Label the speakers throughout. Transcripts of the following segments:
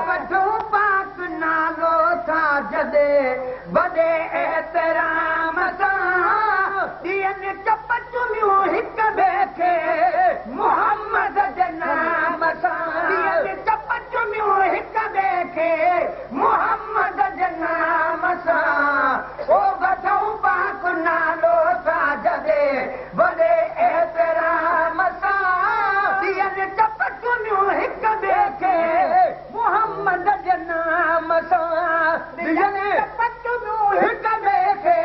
Speaker 1: वठूं पाक नालो था जदे बड़े एहतराम सां ॾियनि चप चुमियूं हिक ॿिए खे मोहम्मद जे नाम सां ॾियनि चप चुमियूं हिक ॿिए खे मोहम्मद जे नाम सां ओ वठूं पाक नालो था जदे बड़े एहतराम सां ॾियनि चप चुमियूं हिक ॿिए खे मोहम्मद जे नाम सां ॾियनि चप चुमियूं हिक ॿिए खे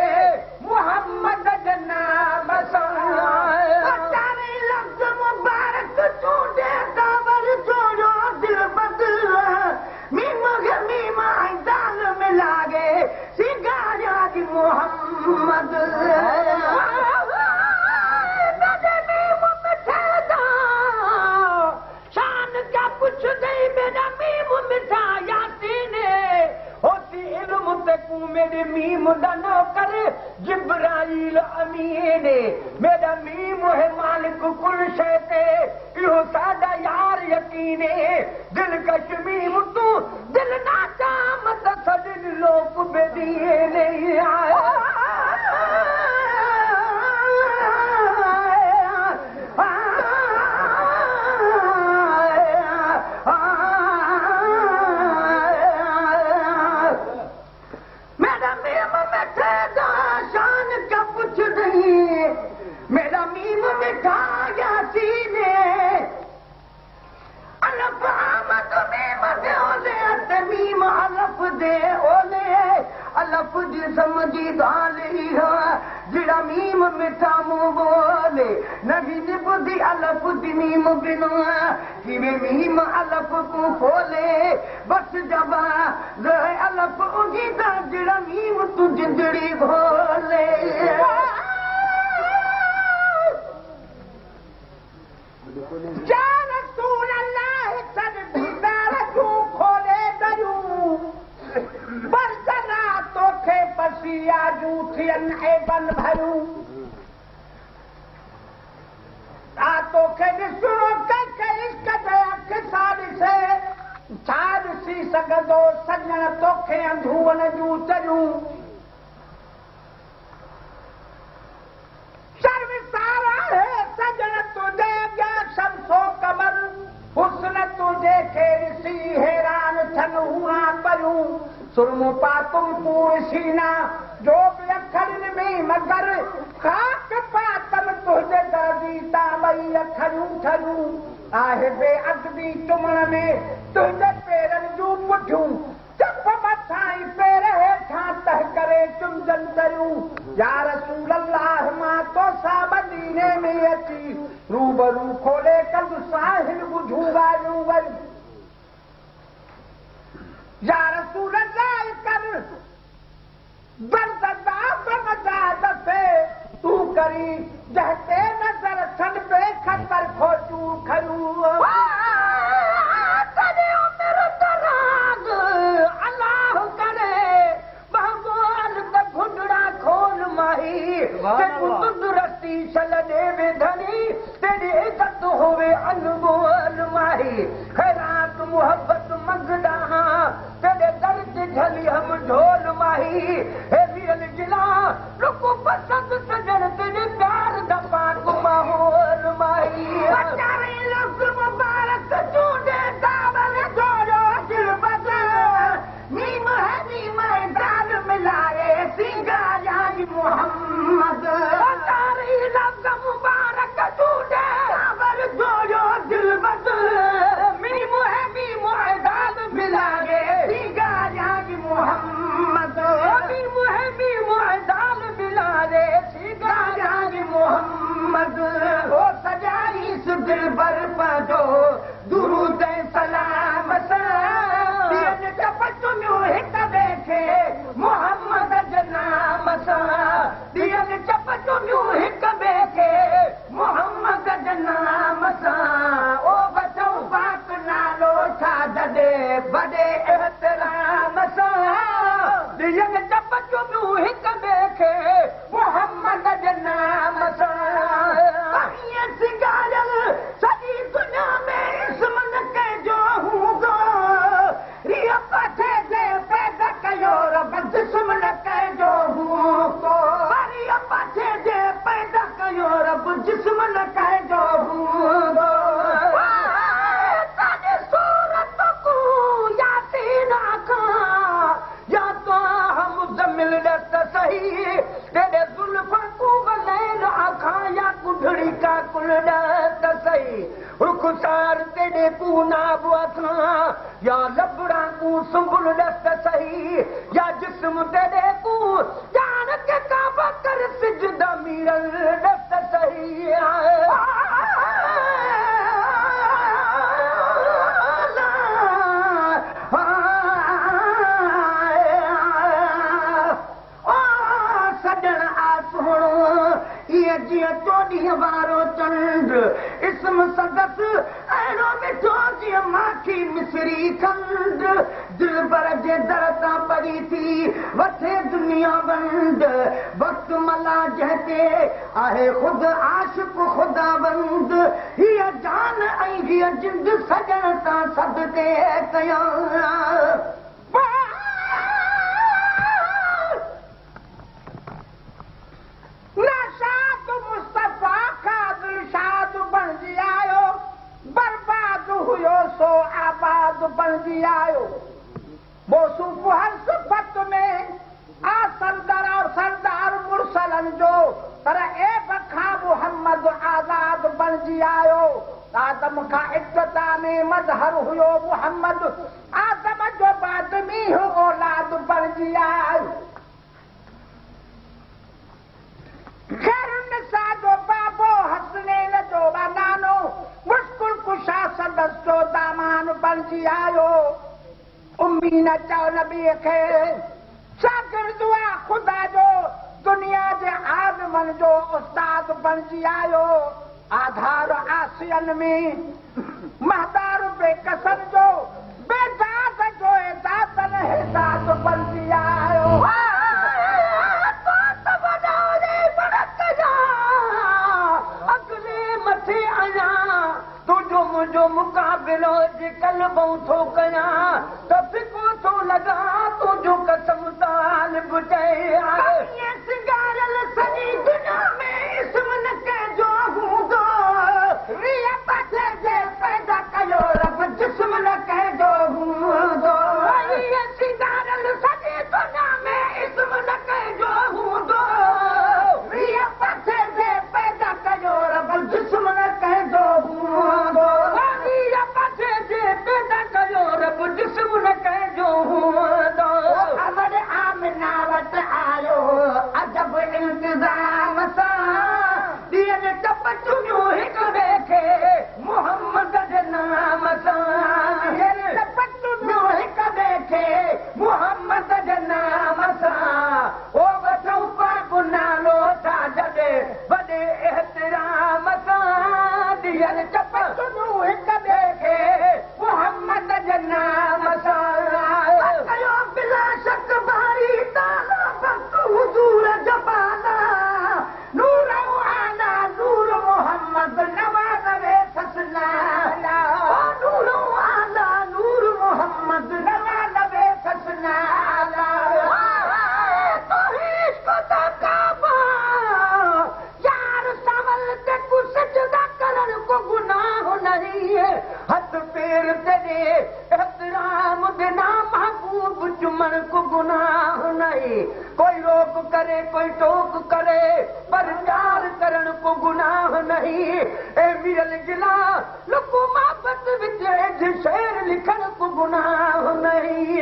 Speaker 1: मोहम्मद जे नाम सां चारे लफ़्ज़ मुबारक चूंडे कावर जोड़ो दिल बदल मीम खे मीम ऐं दाल मिलागे सिंगारिया जी मोहम्मद शान क्या कुछ नहीं मेरा मीम मिठा यासीने होती इल्म ते कू मेरे मीम दा नौकर जिब्राइल अमीन मेरा मीम है मालिक कुल शै ते इहो साडा यार यकीने दिल कश मीम तू दिल ना चाम त सजन लोक बेदिए नहीं आया मेरा मीम मिठा यासीने अलफ आमद मीम दे ओले अते मीम अलफ दे ओले अलफ दी समझी गाली है जिड़ा मीम मिठा मुंह बोले नहीं निबुदी अलफ दी मीम बिनो किवे मीम अलफ को खोले बस जबा रहे अलफ उगी दा जिड़ा मीम तू जिंदड़ी भोले या रसूल अल्लाह तदबीर तू खोले दयूं बरसना तोखे पसिया जूठियन ऐबन भरूं आ तोखे ॾिसो कंहिंखे इश्क जे अख सां ॾिसे छा ॾिसी सघंदो सॼण तोखे अंधूअन जूं चरियूं शर्मिसार आहे सॼण तुंहिंजे अॻियां शमसो कमर हुस्न तुंहिंजे खे ॾिसी हैरान थियनि हुआ पयूं सुरमो पातुम तूं सीना जो बि अखरनि में मगर खाक पातम तुंहिंजे दर जी तां ॿई अखरियूं ठरियूं आहे बेअदबी चुमण में तुंहिंजे पेरनि जूं पुठियूं चप मथां ई पेर हेठां तह करे चुमजनि दरियूं या रसूल अल्लाह मां तोसां मदीने में अची रूबरू खोले कंदु साहिल ॿुधूं ॻाल्हियूं वरी या रसूल अल्लाह कर दर्दा मजा दफ़े तूं करी जहते नज़र छॾ पे खतर खोचूं खरूं अल्लाह करे भगवान त घुंडड़ा खोल माही कुदरती सल दे धनी तेरी इज्जत होवे अनमोल माही खैरात मोहब्बत मंगदा तेरे दर्द झली हम ढोल माही हे वीरन जिला रुको पसंद सजन तेरे प्यार दा पाक माहौल माही चारे लफ्ज़ मुबारक चूंडे कावल जोड़ो दिल बदल मीम है मीम दाल मिलाए सिंगारिया जी मोहम्मद चारे लफ्ज़ मुबारक चूंडे कावल जोड़ो दिल बदल मीम है मीम दाल मिलाए सिंगारिया जी मोहम्मद मीम है मीम दाल मिलाए सिंगारिया जी मोहम्मद ओ सजाई इस दिल भर पजो दुरूद सलाम सां चप चुमियूं हिक ॿिए खे मोहम्मद जे नाम सां ॾियनि चप चुमियूं हिक ॿिए खे मोहम्मद जे नाम सां ओ बचो पाक नालो छा जॾे बड़े एहतराम सां ॾियनि चप चुमियूं हिक ॿिए खे ये जीअं चोॾीह वारो चंड इस्म सदस अहिड़ो मिठो जीअं माखी मिसरी खंड दिलबर जे दर तां परी थी वठे दुनिया बंद वक़्त मला जंहिंते आहे ख़ुदि आशिक़ ख़ुदाबंद हीअ जान ऐं हीअ जिंद सजण सां सदके कयां नाशाद मुस्तफ़ा खां दिलशाद बणिजी आयो बर्बाद हुयो सो आबाद बणिजी आयो मौसूफ़ हर सिफ़त में आ सरदार और सरदार मुरसलन जो पर ऐब खां मुहम्मद आज़ाद बणिजी आयो आदम खां इब्तिदा में मज़हर हुयो मुहम्मद आदम जो बादमी हो औलाद बणिजी आयो खैरुन्निसा जो बाबो हसनैन जो नानो मुश्किल कुशा सदस जो दामान बणिजी आयो उम्मी न चओ नबीअ खे शागिर्द हुआ ख़ुदा जो दुनिया जे आज़मन जो उस्ताद बणिजी आयो आधार आसियन में महदार बेकसन जो बेदाद जो दातन हिसाब बणिजी आयो अॻिले मथे आया तुंहिंजो मुंहिंजो मुक़ाबिलो जे कलबूं थो कयां त फिको थो लॻा तुंहिंजो कसम तालिब चए सिंगारल सॼी दुनिया में इस्म न कंहिंजो हूंदो रिया पासे जे पैदा कयो रब जिस्म न कंहिंजो हूंदो सिंगारल सॼी दुनिया में इस्म न कंहिंजो हूंदो रिया पासे जे पैदा कयो रब जिस्म न कंहिंजो हूंदो रिया पासे जे पैदा कयो रब जिस्म न कंहिंजो हूंदो अमर आमिना वटि आयो अजब इंतज़ाम सां ॾींहं टप चुनियो हिक ॿिए खे मुहम्मद जे नाम सां टप चुनियो हिक ॿिए खे मुहम्मद जे नाम सां ओ वठूं पाक नालो छा जॾे वॾे एहतराम सां ॾींहं टप चुनियो हिक ॿिए खे मुहम्मद जे नाम सां कयो बिला शक भारी ताला भक्त हुजूर जबाना नूर आना नूर मोहम्मद नवाज़े फसना नूर आना नूर मोहम्मद नवाज़े फसना तो इश्क दा काबा यार सावल ते को सजदा करण को गुनाह नहीं है हथ पैर तेरे एहतराम बिना महबूब चुमन को गुनाह नहीं कोई रोक करे कोई टोक करे पर प्यार करण को गुनाह नहीं ए मिरल गिला लुको मोहब्बत विच एज शेर लिखण को गुनाह नहीं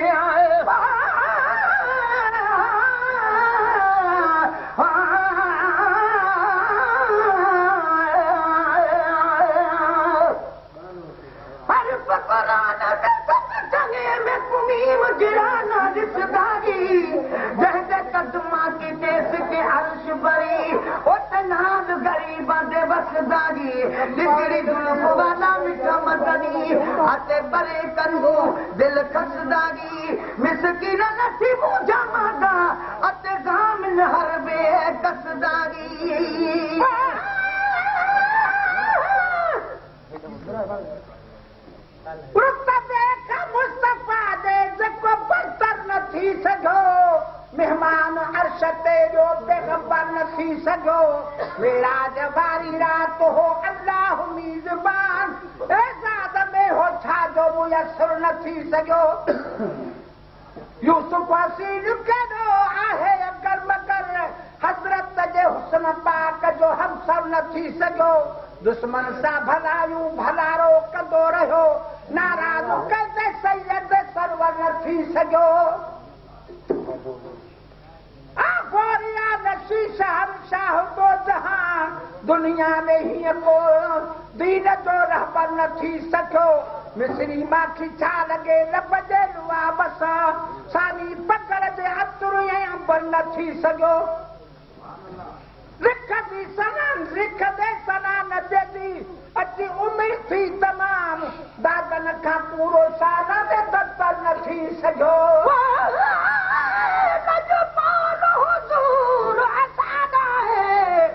Speaker 1: हर फकरान में कुमीम गिराना रिश्तेदारी जैसे कदमा की देश के अर्श बरी उतनाद गरीबा दे बसदारी लिगड़ी दुल्फ वाला मिठा मदनी अते बरे कंदू दिल कसदारी मिसकीन नसीबू जमादा अते गाम हर बे कसदारी मुस्तफ़ा दे जेको बरतर न थी सघो मेहमान अर्श ते जो पैगंबर न थी सघो मेराज वारी रात हो अल्लाह मीज़बान एज़ाद में हो छा जो मुयसर न थी सघो यूसुफ हसीन केॾो आहे अगर मगर हज़रत जे हुस्न पाक जो हमसर न थी सघो दुश्मन सां भलायूं भलारो कंदो रहियो नाराज़ कंदे सैयद सरवर न थी सघियो शहंशाह दो जहां दुनिया में हीअं को दीन जो रहबर न थी सघियो मिसरी माखी छा लॻे लब जे लुआब सां सानी पकड़ जे अतुर ऐं अंबर न थी सघियो लिखती सनान लिखदे सनान देती अची उम्मीद थी तमाम दादन खां पूरो साल ते दत्तर न थी सघो नजो पान हुजूर असादा है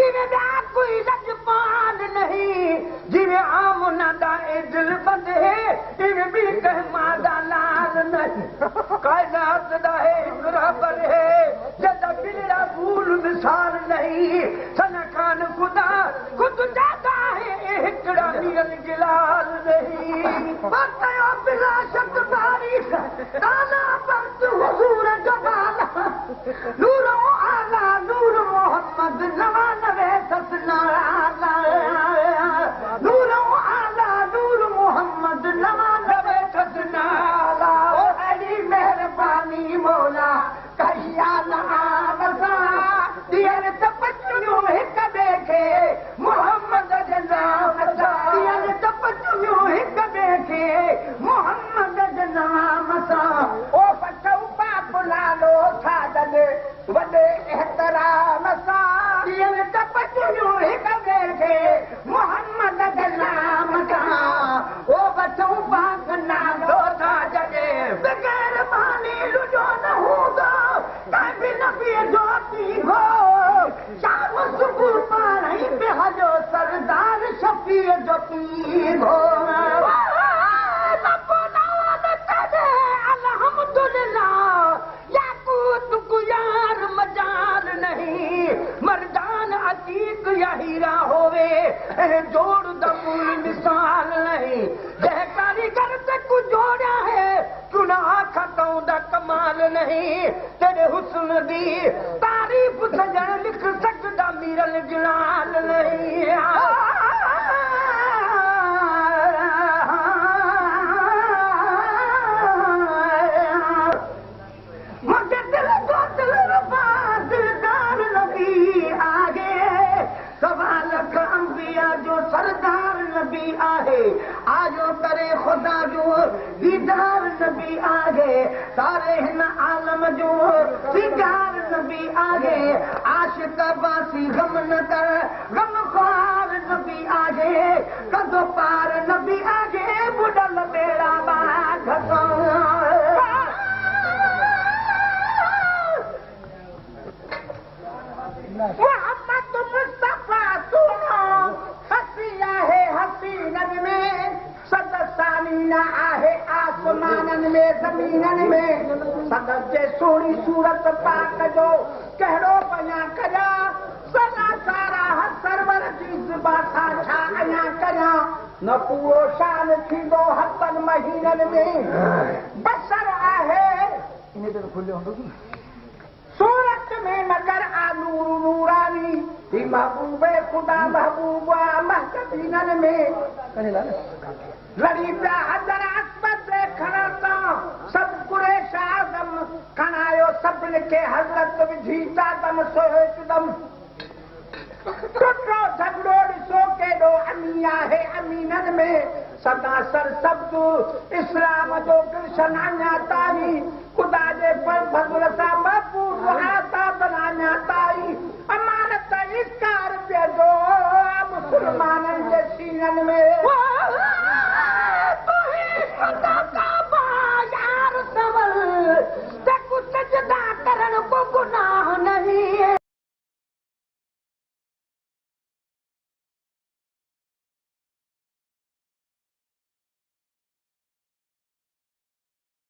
Speaker 1: इने दा कोई लजपान नहीं जिवे आमना दा दिल बंद है इने भी कहमा दा लाल नहीं कायनात दा है बराबर है जदा बिगड़ा भूल मिसाल नहीं सना खान खुदा खुद जाता है एकड़ा नियन गिलाल नहीं बतायो बिला शब्द तारीख ताला बंद हुजूर जमाल नूर आला नूर मोहम्मद 99 सतना नूर आला नूर मोहम्मद 99 सतना ओ अली मेहरबानी मौला कहिया ना बसा दियर तपन्नु हिक देखे मोहम्मद जनाब सा दियर तपन्नु हिक देखे मोहम्मद जनाब सा ओ पटौ पाप लालो था दे वडे एहतराम सा दियर तपन्नु हिक देखे मोहम्मद जनाब सा ओ पटौ पाप लालो था दे बगैर मानी लुजो न होगा काबे नबी जोती हो शाम सुबह पानी पे हजो सरदार शफी जोती हो अल्हम्दुलिल्लाह याकूत गुयार मजाल नहीं मर्दान अतीक या हीरा होवे जोड़ दमूल मिसाल नहीं जह कारीगर ते को जोड़ा है चुना खतों दा कमाल नहीं तेरे हुस्न दी तारीफ सजण लिख सकदा मीरल जलाल नहीं मुझे दिल को दिल रफा दिलदार नबी आगे सवा लख अंबिया जो सरदार नबी आहे आजो करे खुदा जो दीदार नबी आगे सारे हिन आलम जो सिंगार नबी आगे आशिक बासी गम न कर गम ख्वार नबी आगे कदो पार नबी आगे बुढ़ल बेड़ा बाग मोहम्मद मुस्तफा सुनो हसी आहे हसीनन में सदसानीना आहे आसमानन में जमीनन में सदस जे सोणी सूरत पाक जो कहिड़ो पञा कया सदा सारा सरवर जी ज़िबा सां छा अञा कया न पूरो शान थींदो हथनि महीननि में बसर आहे इन ते खुलियो हूंदो सूरत में मगर आनूर नूरानी ही महबूबे खुदा महबूबा महकदीनन में लड़ी पिया हज़र अस्मत खणा सब कुरेश आदम खणायो सभिनी खे हज़रत विझी दम सो हिकदम टुटो झगड़ो ॾिसो केॾो अमी आहे अमीननि में सदा सर सब्दु इस्लाम जो कृष्ण अञा तारी खुदा जे फज़ल सां महबूब